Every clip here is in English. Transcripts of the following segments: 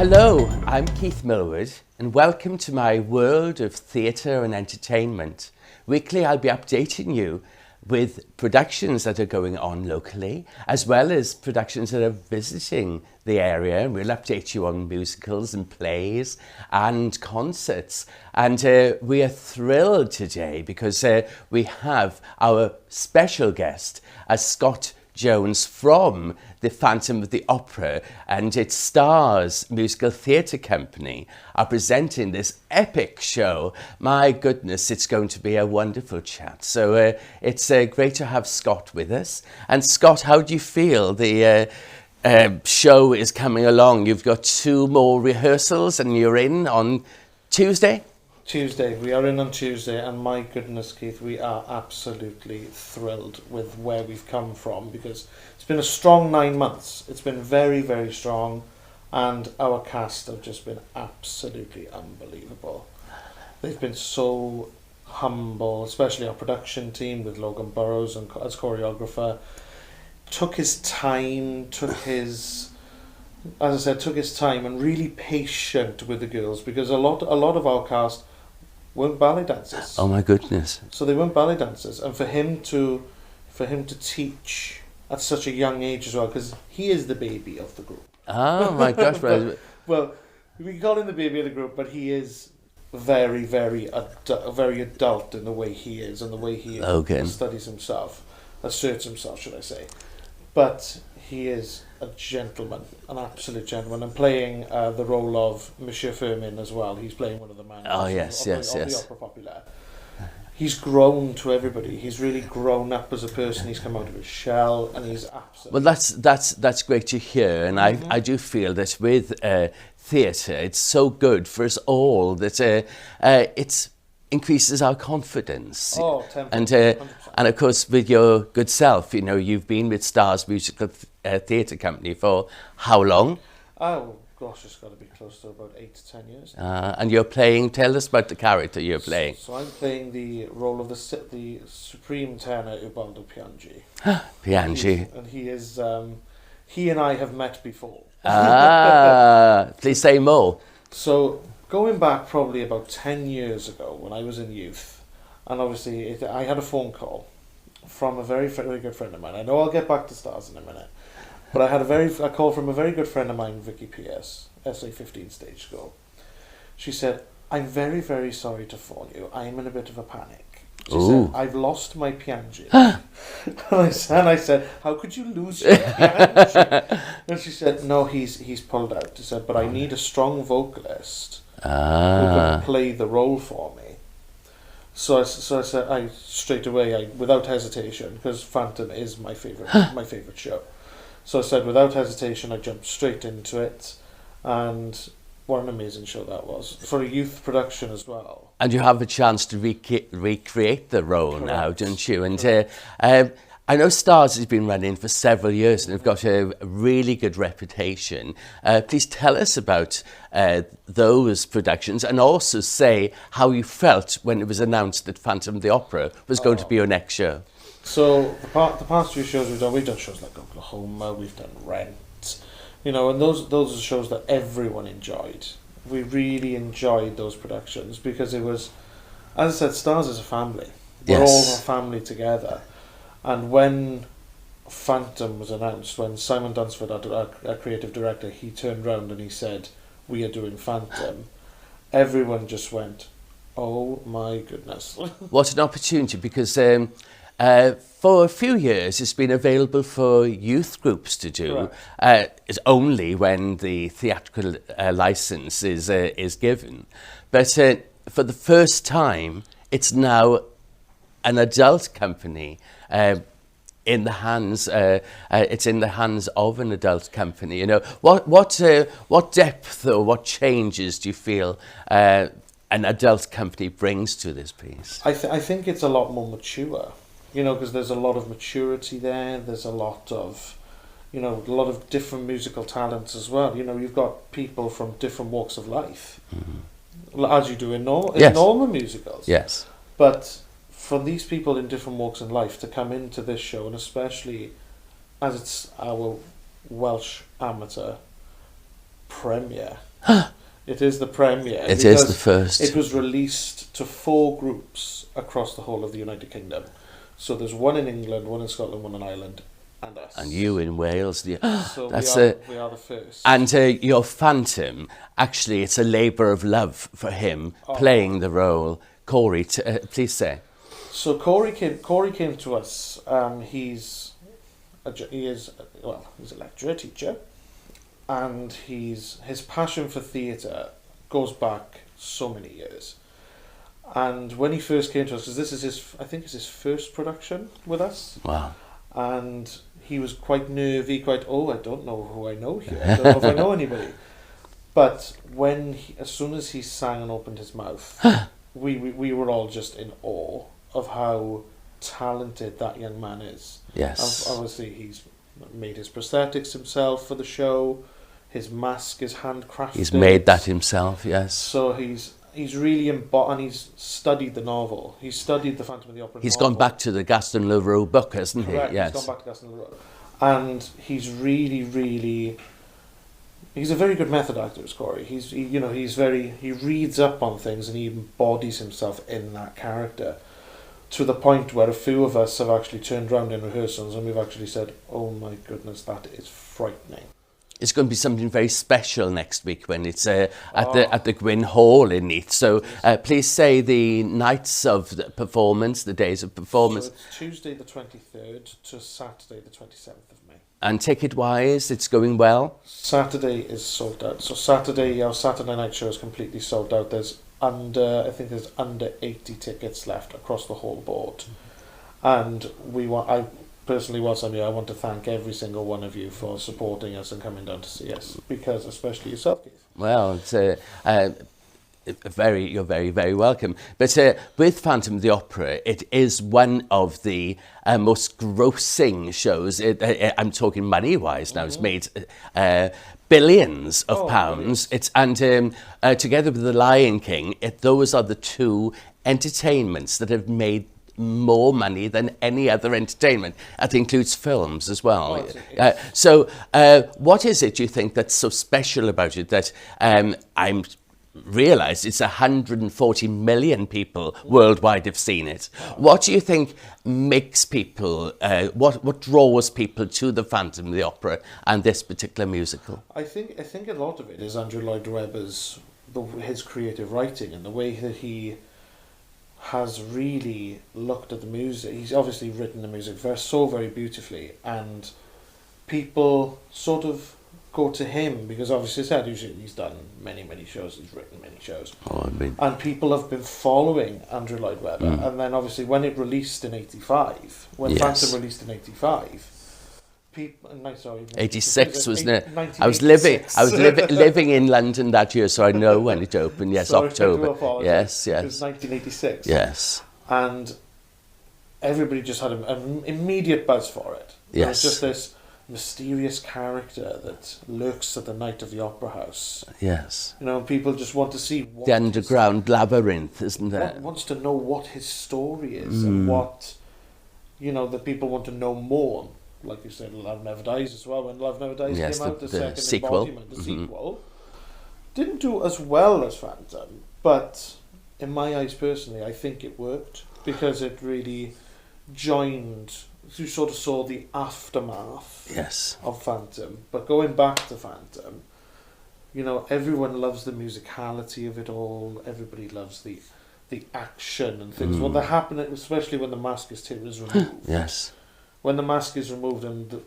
Hello, I'm Keith Milward, and welcome to my world of theatre and entertainment. Weekly, I'll be updating you with productions that are going on locally, as well as productions that are visiting the area. We'll update you on musicals and plays and concerts. And we are thrilled today because we have our special guest, Scott Jones from the Phantom of the Opera and its Stars Musical Theatre Company are presenting this epic show. My goodness, it's going to be a wonderful chat. So it's great to have Scott with us. And Scott, how do you feel the show is coming along? You've got 2 more rehearsals and you're in on Tuesday? Tuesday, we are in on Tuesday, and my goodness, Keith, we are absolutely thrilled with where we've come from, because it's been a strong 9 months. It's been very, very strong, and our cast have just been absolutely unbelievable. They've been so humble, especially our production team with Logan Burrows and as choreographer. Took his time, took his time, and really patient with the girls, because a lot of our cast weren't ballet dancers. Oh my goodness. So they weren't ballet dancers, and for him to teach at such a young age as well, because he is the baby of the group. Oh my gosh. Well, we call him the baby of the group, but he is very, very adult in the way he is, and the way he studies himself, asserts himself, should I say. But he is a gentleman, an absolute gentleman, and playing the role of Monsieur Firmin as well. He's playing one of the managers of the Opera Populaire. He's grown to everybody. He's really grown up as a person. He's come out of his shell, and he's absolutely... Well, that's great to hear, and I do feel that with theatre, it's so good for us all that it increases our confidence. Oh, 10%. And of course, with your good self, you know, you've been with Stars Musical Theatre Company for how long? Oh, gosh, it's got to be close to about 8 to 10 years. And you're playing, tell us about the character you're playing. So I'm playing the role of the supreme tenor, Ubaldo Piangi. Piangi. And he is, he and I have met before. Please say more. So going back probably about 10 years ago when I was in youth, and obviously I had a phone call from a very, very good friend of mine. I know I'll get back to Stars in a minute. But I had a call from a very good friend of mine, Vicky P.S., SA15 stage school. She said, "I'm very, very sorry to phone you. I'm in a bit of a panic." She said, "I've lost my Piangi." and I said, "How could you lose your Piangi?" And she said, "No, he's pulled out." She said, "But I need a strong vocalist who can play the role for me." So I said, straight away, without hesitation, because Phantom is my favourite show. So I said, without hesitation, I jumped straight into it, and what an amazing show that was, for a youth production as well. And you have a chance to recreate the role now, don't you? And I know Stars has been running for several years and have got a really good reputation. Please tell us about those productions, and also say how you felt when it was announced that Phantom of the Opera was going to be your next show. So the past few shows we've done shows like Oklahoma, we've done Rent, you know, and those are shows that everyone enjoyed. We really enjoyed those productions because it was, as I said, Stars is a family. We're all a family together. And when Phantom was announced, when Simon Dunsford, our creative director, he turned around and he said, "We are doing Phantom," everyone just went, "Oh my goodness." What an opportunity, because for a few years it's been available for youth groups to do. It's only when the theatrical license is given. But for the first time, it's now an adult company in the hands. It's in the hands of an adult company. You know, what depth or what changes do you feel an adult company brings to this piece? I think it's a lot more mature. You know, because there's a lot of maturity there. There's a lot of, you know, a lot of different musical talents as well. You know, you've got people from different walks of life, as you do in normal musicals. Yes. But for these people in different walks in life to come into this show, and especially as it's our Welsh amateur premiere, It is the premiere. It is the first. It was released to 4 groups across the whole of the United Kingdom. So there's one in England, one in Scotland, one in Ireland, and us. And you in Wales. So That's we are the first. And your Phantom, actually, it's a labour of love for him playing the role. Corey, please say. So Corey came to us. He's a lecturer, teacher, and his passion for theatre goes back so many years. And when he first came to us, because this is his first production with us. Wow. And he was quite nervy, I don't know who I know here. I don't know if I know anybody. But as soon as he sang and opened his mouth, we were all just in awe of how talented that young man is. Yes. Obviously, he's made his prosthetics himself for the show. His mask is handcrafted. He's made that himself, yes. So he's really and he's studied the novel. He's studied the Phantom of the Opera. He's novel. gone back to the Gaston Leroux book, hasn't Correct. he? Yes. He's gone back to Gaston Leroux. And he's really... He's a very good method actor, is Corey. He reads up on things and he embodies himself in that character to the point where a few of us have actually turned around in rehearsals and we've actually said, oh my goodness, that is frightening. It's going to be something very special next week when it's at the Gwyn Hall in Neath. So please say the nights of the performance, the days of performance. So it's Tuesday the 23rd to Saturday the 27th of May. And ticket-wise, it's going well? Saturday is sold out. So Saturday, our Saturday night show is completely sold out. There's under 80 tickets left across the whole board. And I personally, whilst I'm here, I want to thank every single one of you for supporting us and coming down to see us, because especially yourself, Keith. Well, it's you're very, very welcome. But with Phantom of the Opera, it is one of the most grossing shows. I'm talking money-wise now. It's made billions of pounds. Together with The Lion King, those are the 2 entertainments that have made more money than any other entertainment. That includes films as well. So what is it you think that's so special about it that I'm realised it's 140 million people worldwide have seen it? What do you think makes people, what draws people to the Phantom of the Opera and this particular musical? I think a lot of it is Andrew Lloyd Webber's, his creative writing and the way that he has really looked at the music. He's obviously written the music so very beautifully, and people sort of go to him because obviously he's done many shows, he's written many shows. And people have been following Andrew Lloyd Webber. And then obviously when it released in 85, Phantom released in 85, 86 wasn't it? I was living in London that year, so I know when it opened. Yes, sorry, October. Yes. It was 1986. Yes. And everybody just had an immediate buzz for it. Yes. It was just this mysterious character that lurks at the night of the Opera House. Yes. People just want to see what the underground labyrinth, isn't there? Wants to know what his story is and what, that people want to know more. Like you said, Love Never Dies as well. When Love Never Dies came out, the second sequel. embodiment, the sequel, didn't do as well as Phantom, but in my eyes personally, I think it worked because it really joined. You sort of saw the aftermath of Phantom, but going back to Phantom, everyone loves the musicality of it all. Everybody loves the action and things. What that happened, especially when the mask is removed. Yes. When the mask is removed and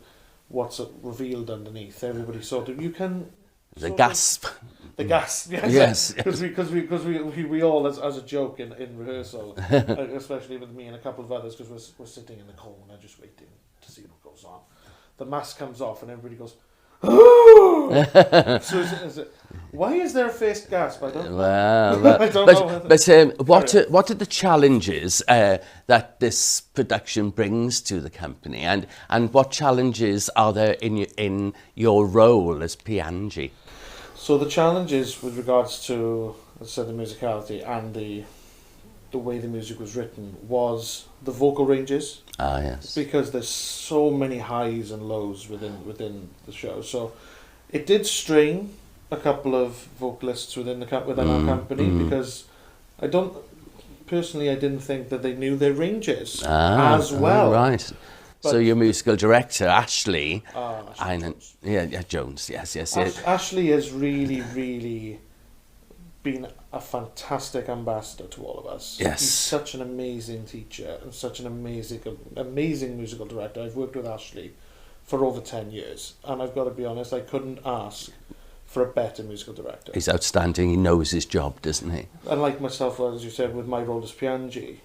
what's revealed underneath, everybody sort of the gasp. The gasp, yes. Because we all, as a joke in rehearsal, especially with me and a couple of others, because we're sitting in the corner just waiting to see what goes on. The mask comes off and everybody goes, oh! So is it, why is there a first gasp? I don't know. Well, I don't know. But what are the challenges that this production brings to the company, and what challenges are there in your role as Piangi? So the challenges with regards to, as I said, the musicality and the way the music was written was the vocal ranges. Ah, yes. Because there's so many highs and lows within the show. So it did strain a couple of vocalists within our company because I didn't think that they knew their ranges as well. Right. But so your musical director, Ashley, Jones. Jones, yes. Ashley has really, really been a fantastic ambassador to all of us. Yes. He's such an amazing teacher and such an amazing musical director. I've worked with Ashley for over 10 years, and I've got to be honest, I couldn't ask for a better musical director. He's outstanding. He knows his job, doesn't he? And like myself, as you said, with my role as Piangi,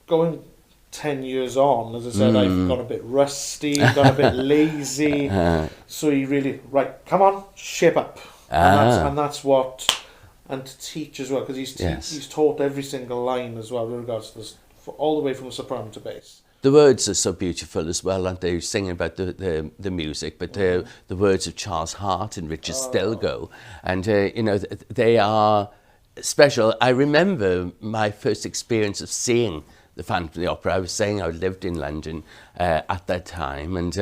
going 10 years on, as I said, I've got a bit rusty, got a bit lazy. So he really, right, come on, shape up. And that's what, and to teach as well, because he's taught every single line as well, with regards to this, all the way from soprano to bass. The words are so beautiful as well, aren't they? Singing about the music, but the words of Charles Hart and Richard Stilgoe, and they are special. I remember my first experience of seeing the Phantom of the Opera. I was saying I lived in London at that time, and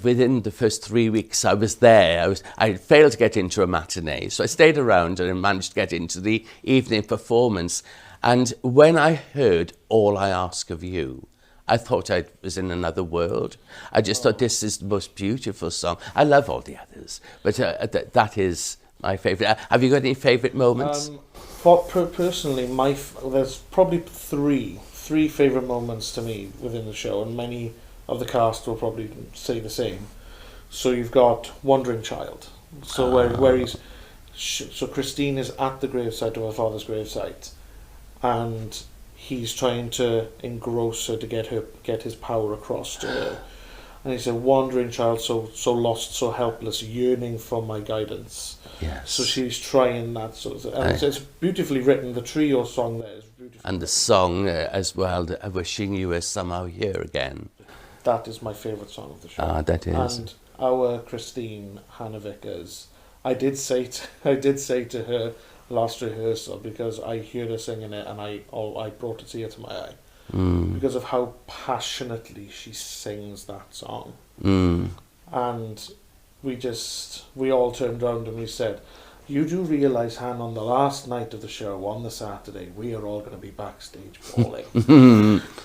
within the first 3 weeks I was there, I failed to get into a matinee, so I stayed around and managed to get into the evening performance. And when I heard All I Ask of You, I thought I was in another world. I just thought this is the most beautiful song. I love all the others, but that is my favourite. Have you got any favourite moments? Personally, there's probably three favourite moments to me within the show, and many of the cast will probably say the same. So you've got Wandering Child. So where Christine is at the gravesite of her father's gravesite, and he's trying to engross her to get his power across to her. And he said, wandering child, so lost, so helpless, yearning for my guidance. Yes. So she's trying that sort of thing. And it's beautifully written. The trio song there is beautiful. And the song as well, Wishing You Were Somehow Here Again. That is my favourite song of the show. That is. And our Christine, Hannah Vickers, I did say to her last rehearsal, because I heard her singing it and I brought a tear to my eye because of how passionately she sings that song. And we all turned around and we said, you do realise, Han, on the last night of the show, on the Saturday, we are all going to be backstage bawling.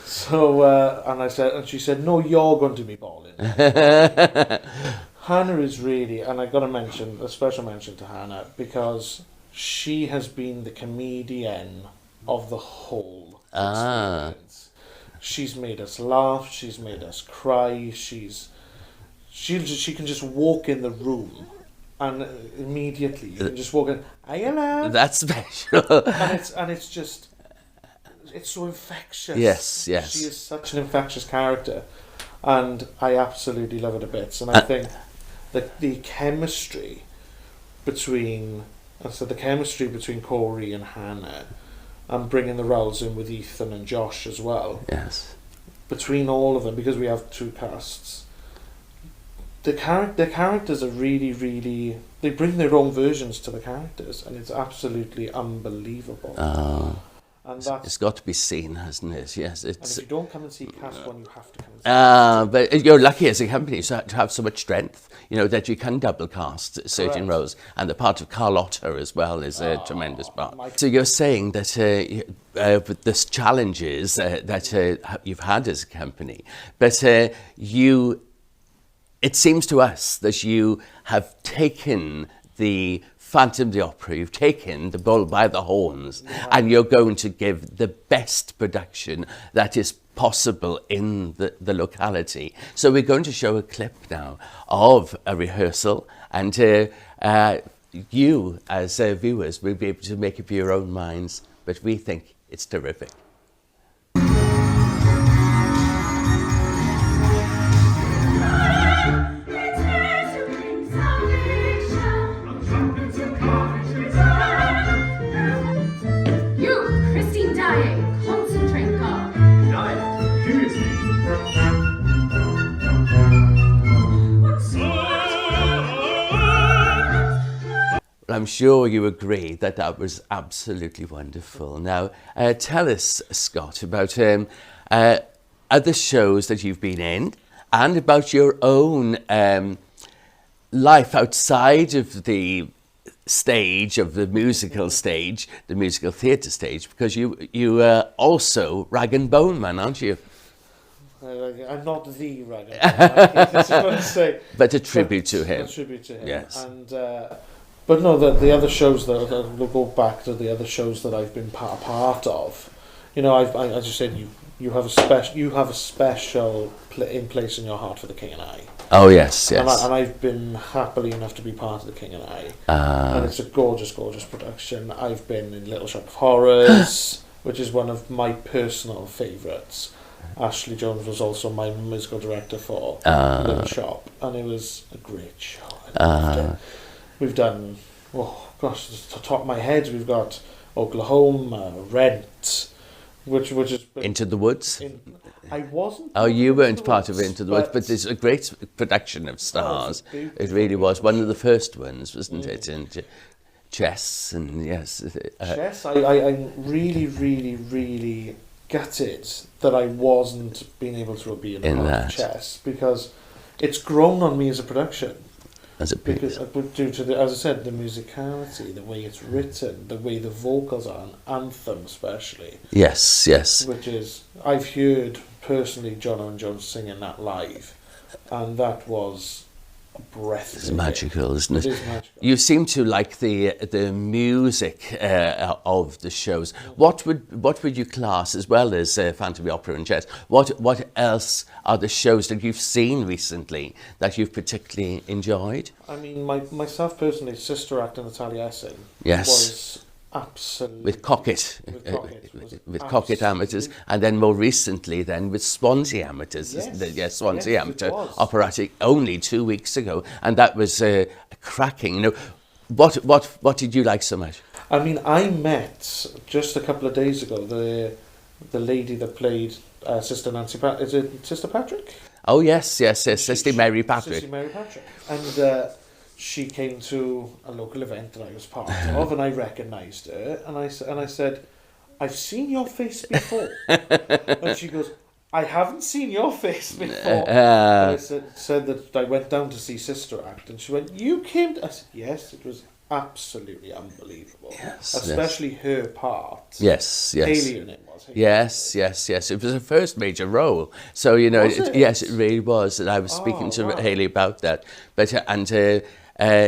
So and she said, no, you're going to be bawling. Hannah is really, and I got to mention a special mention to Hannah, because she has been the comedian of the whole experience. She's made us laugh. She's made us cry. She can just walk in the room, and immediately you can just walk in. Hello. That's special. and it's just, it's so infectious. Yes. She is such an infectious character, and I absolutely love her to bits. And I think that the chemistry between Corey and Hannah, and bringing the roles in with Ethan and Josh as well. Yes. Between all of them, because we have two casts, the characters are really, really, they bring their own versions to the characters, and it's absolutely unbelievable. And it's got to be seen, hasn't it? Yes. And if you don't come and see Cast One, you have to come and see but you're lucky as a company to have so much strength, that you can double cast certain roles. And the part of Carlotta as well is a tremendous part. So you're saying that with the challenges that you've had as a company, but it seems to us that you have taken the Phantom of the Opera, you've taken the bull by the horns, and you're going to give the best production that is possible in the locality. So we're going to show a clip now of a rehearsal, and you, as viewers, will be able to make up your own minds, but we think it's terrific. Daaé, concentrate, girl. Daaé, curiously. I'm sure you agree that was absolutely wonderful. Now, tell us, Scott, about other shows that you've been in, and about your own life outside of the stage, of the musical stage, the musical theatre stage, because you are also Rag and Bone Man, aren't you? I'm not the Rag and Bone Man, that's what I say. But a tribute to him. A tribute to him. Yes. And but no, the other shows that we'll go back to the other shows that I've been part of. You know, I as you said, you have a special place in your heart for The King and I. Oh yes, yes. And I've been happily enough to be part of The King and I. And it's a gorgeous, gorgeous production. I've been in Little Shop of Horrors, which is one of my personal favourites. Ashley Jones was also my musical director for Little Shop, and it was a great show. I loved it. We've done, oh gosh, to the top of my head, we've got Oklahoma, Rent, which is... Into the Woods? I wasn't. Oh, you weren't part of Into the Woods, but it's a great production of stars. It really was. One of the first ones, wasn't it? And Chess, and yes. Chess, I'm really, really, really gutted that I wasn't being able to be in part of Chess, because it's grown on me as a production. As a because due to as I said, the musicality, the way it's written, the way the vocals are, an anthem especially. Yes, yes. Which is, I've heard personally John Owen Jones singing that live, and that was breathtaking. It's magical, isn't it? It is magical. You seem to like the music of the shows. What would you class, as well as Phantom of the Opera and Chess? What else are the shows that you've seen recently that you've particularly enjoyed? I mean, myself personally, Sister Act and Natalia Essing was absolutely... With Cockett. With Cockett Amateurs, and then more recently then with Swansea Amateurs, isn't it? Yes, Swansea Amateur Operatic only 2 weeks ago, and that was cracking. You know, what did you like so much? I mean, I met just a couple of days ago the lady that played Sister Nancy is it Sister Patrick? Oh yes, Sister Mary Patrick. Sister Mary Patrick, and she came to a local event that I was part of, and I recognised her, and I said, "I've seen your face before," and she goes, "I haven't seen your face before." And I said that I went down to see Sister Act, and she went, "You came to..." I said, "Yes." It was absolutely unbelievable. Yes, especially her part. Yes. Haley in it was. Yes. It was her first major role. So, you know, yes, it really was. And I was speaking to Haley about that. But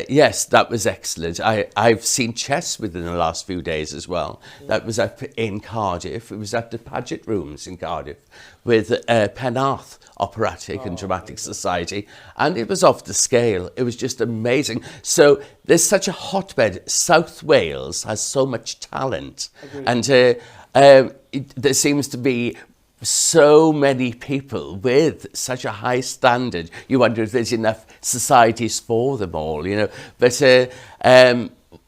yes, that was excellent. I've seen Chess within the last few days as well. That was up in Cardiff. It was at the Paget Rooms in Cardiff with Penarth Operatic and Dramatic Society, and it was off the scale. It was just amazing. So there's such a hotbed. South Wales has so much talent. Agreed. And there seems to be so many people with such a high standard. You wonder if there's enough societies for them all, you know. But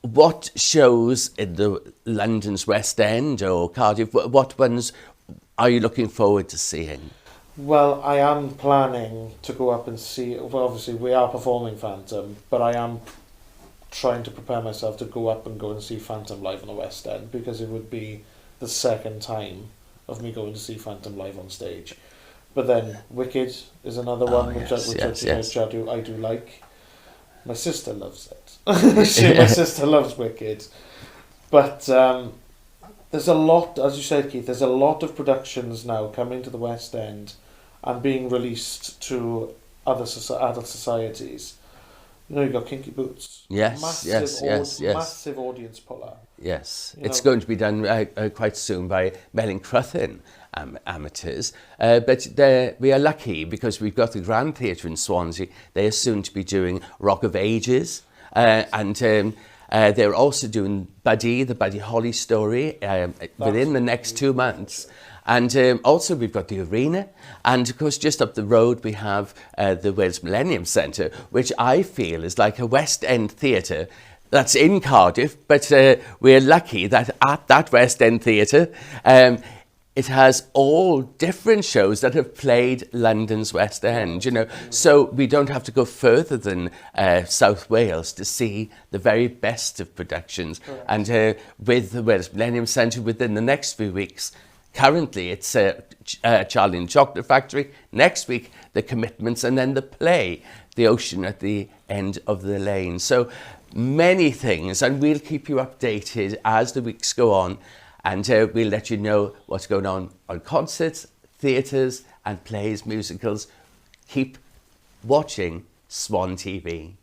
what shows in the London's West End or Cardiff, what ones are you looking forward to seeing? Well, I am planning to go up and see... Well, obviously, we are performing Phantom, but I am trying to prepare myself to go and see Phantom live in the West End, because it would be the second time of me going to see Phantom live on stage. But then Wicked is another one, which I do like. My sister loves it. My sister loves Wicked. But there's a lot, as you said, Keith, there's a lot of productions now coming to the West End and being released to other adult societies. You know, you've got Kinky Boots. Massive audience puller. Yes, it's going to be done quite soon by Melin Cruthyn amateurs. But we are lucky because we've got the Grand Theatre in Swansea. They are soon to be doing Rock of Ages. And they're also doing Buddy, the Buddy Holly story, within the next 2 months. And also we've got the Arena, and of course just up the road we have the Wales Millennium Centre, which I feel is like a West End theatre that's in Cardiff, but we're lucky that at that West End theatre it has all different shows that have played London's West End, you know. So we don't have to go further than South Wales to see the very best of productions. Correct. And with the Wales Millennium Centre, within the next few weeks, Currently, it's Charlie and the Chocolate Factory. Next week, The Commitments, and then the play, The Ocean at the End of the Lane. So many things, and we'll keep you updated as the weeks go on, and we'll let you know what's going on concerts, theatres, and plays, musicals. Keep watching Swan TV.